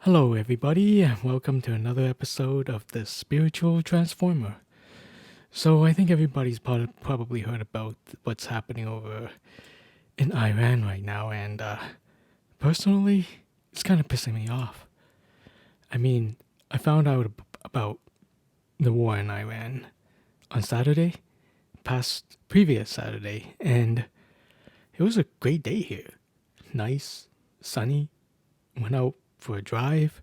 Hello, everybody, and welcome to another episode of the Spiritual Transformer. So, I think everybody's probably heard about what's happening over in Iran right now, and personally, it's kind of pissing me off. I mean, I found out about the war in Iran on Saturday, previous Saturday, and it was a great day here. Nice, sunny, went out for a drive,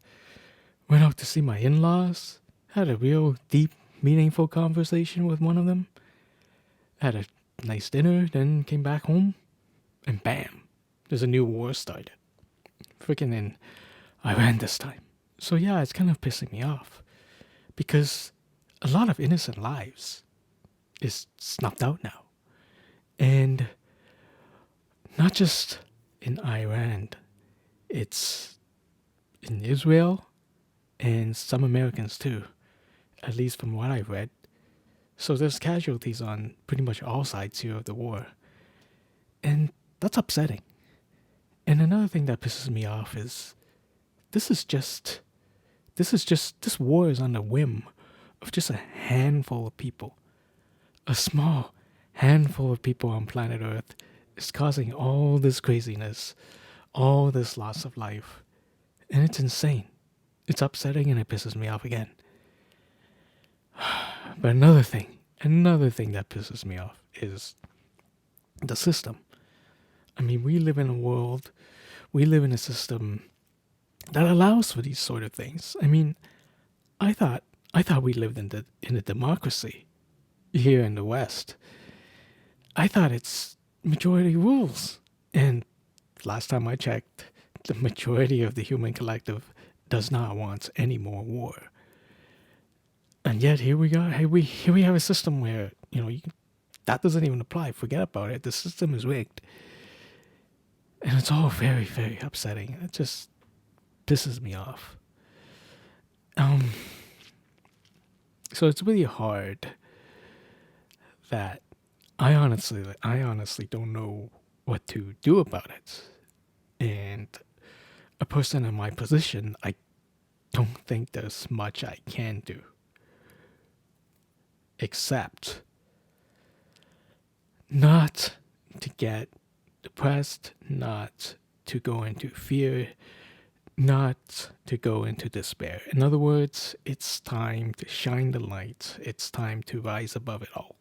went out to see my in laws, had a real deep, meaningful conversation with one of them, had a nice dinner, then came back home, and bam, there's a new war started. Freaking in Iran this time. So yeah, it's kind of pissing me off because a lot of innocent lives is snuffed out now. And not just in Iran, it's in Israel and some Americans too, at least from what I've read. So there's casualties on pretty much all sides here of the war. And that's upsetting. And another thing that pisses me off is this is just this war is on the whim of just a handful of people. A small handful of people on planet Earth is causing all this craziness, all this loss of life. And it's insane. It's upsetting and it pisses me off again. But another thing that pisses me off is the system. I mean, we live in a system that allows for these sort of things. I mean, I thought we lived in a democracy here in the West. I thought it's majority rules. And last time I checked, the majority of the human collective does not want any more war. And yet here we go. Here we have a system where that doesn't even apply. Forget about it. The system is rigged, and it's all very, very upsetting. It just pisses me off. So it's really hard that I honestly don't know what to do about it. And a person in my position, I don't think there's much I can do. Except not to get depressed, not to go into fear, not to go into despair. In other words, it's time to shine the light. It's time to rise above it all.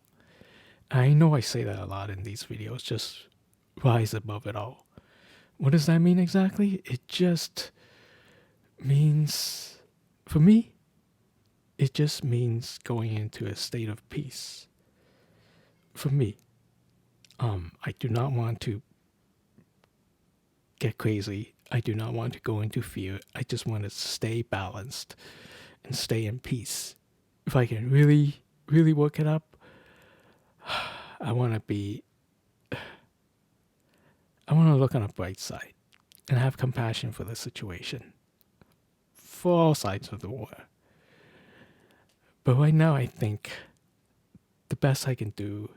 I know I say that a lot in these videos, just rise above it all. What does that mean exactly? It just means, for me, it just means going into a state of peace. For me, I do not want to get crazy. I do not want to go into fear. I just want to stay balanced and stay in peace. If I can really, really work it up, I want to look on a bright side and have compassion for the situation, for all sides of the war. But right now, I think the best I can do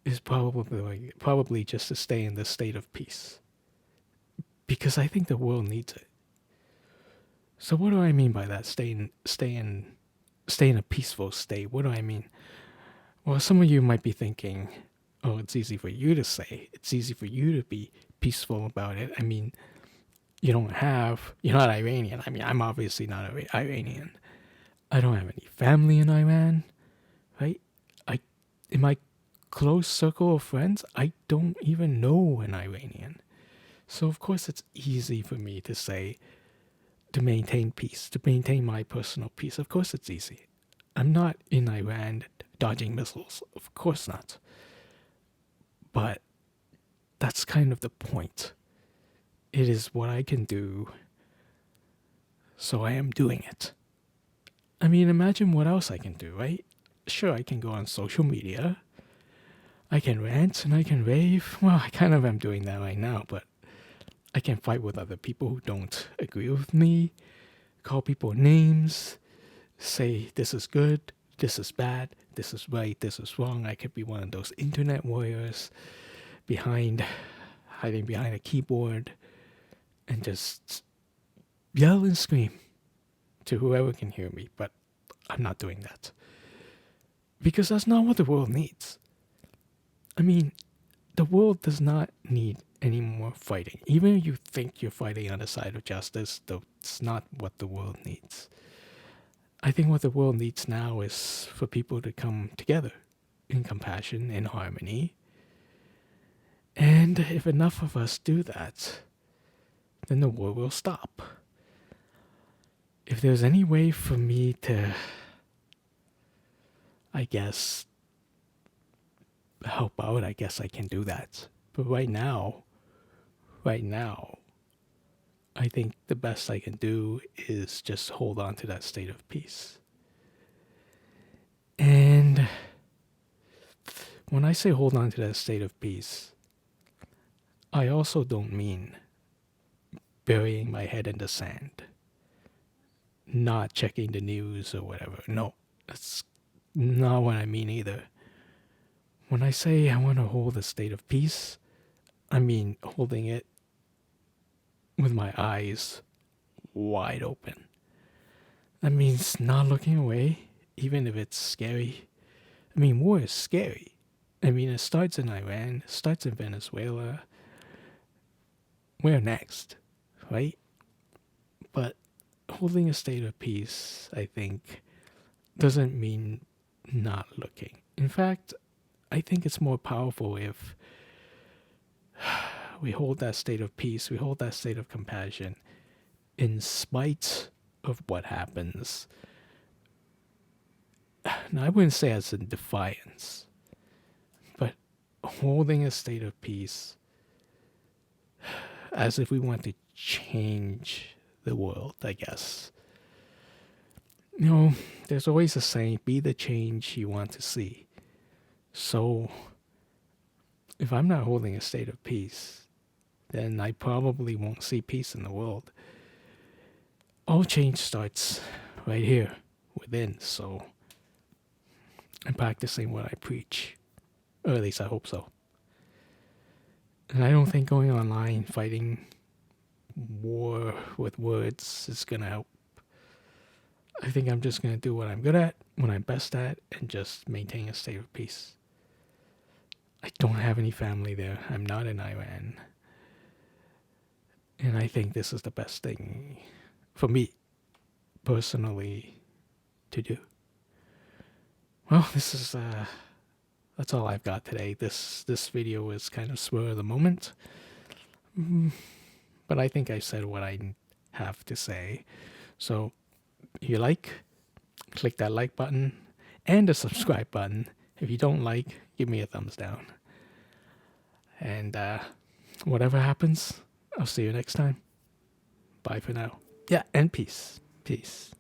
is probably just to stay in this state of peace, because I think the world needs it. So what do I mean by that? Stay in a peaceful state. What do I mean? Well, some of you might be thinking, "Oh, it's easy for you to say. It's easy for you to be peaceful about it." I mean, you're not Iranian. I mean, I'm obviously not Iranian. I don't have any family in Iran, right? In my close circle of friends, I don't even know an Iranian. So of course it's easy for me to say, to maintain peace, to maintain my personal peace. Of course it's easy. I'm not in Iran dodging missiles. Of course not. But that's kind of the point. It is what I can do, so I am doing it. I mean, imagine what else I can do, right? Sure, I can go on social media. I can rant and I can rave. Well, I kind of am doing that right now, but I can fight with other people who don't agree with me, call people names, say this is good, this is bad, this is right, this is wrong. I could be one of those internet warriors hiding behind a keyboard and just yell and scream to whoever can hear me, but I'm not doing that. Because that's not what the world needs. I mean, the world does not need any more fighting. Even if you think you're fighting on the side of justice, that's not what the world needs. I think what the world needs now is for people to come together in compassion, in harmony. And if enough of us do that, then the war will stop. If there's any way for me to, I guess, help out, I guess I can do that. But right now, I think the best I can do is just hold on to that state of peace. And when I say hold on to that state of peace, I also don't mean burying my head in the sand, not checking the news or whatever. No, that's not what I mean either. When I say I want to hold a state of peace, I mean holding it with my eyes wide open. That means not looking away, even if it's scary. I mean, war is scary. I mean, it starts in Iran, it starts in Venezuela. Where next, right? But holding a state of peace, I think, doesn't mean not looking. In fact, I think it's more powerful if we hold that state of peace, we hold that state of compassion in spite of what happens. Now, I wouldn't say as in defiance, but holding a state of peace as if we want to change the world, I guess. You know, there's always a saying, be the change you want to see. So, if I'm not holding a state of peace, then I probably won't see peace in the world. All change starts right here within, so I'm practicing what I preach. Or at least I hope so. And I don't think going online fighting war with words is gonna help. I think I'm just gonna do what I'm good at, what I'm best at, and just maintain a state of peace. I don't have any family there. I'm not in Iran. And I think this is the best thing for me, personally, to do. Well, that's all I've got today. This video is kind of spur of the moment. But I think I said what I have to say. So, if you like, click that like button and the subscribe button. If you don't like, give me a thumbs down. And whatever happens, I'll see you next time. Bye for now. Yeah, and peace. Peace.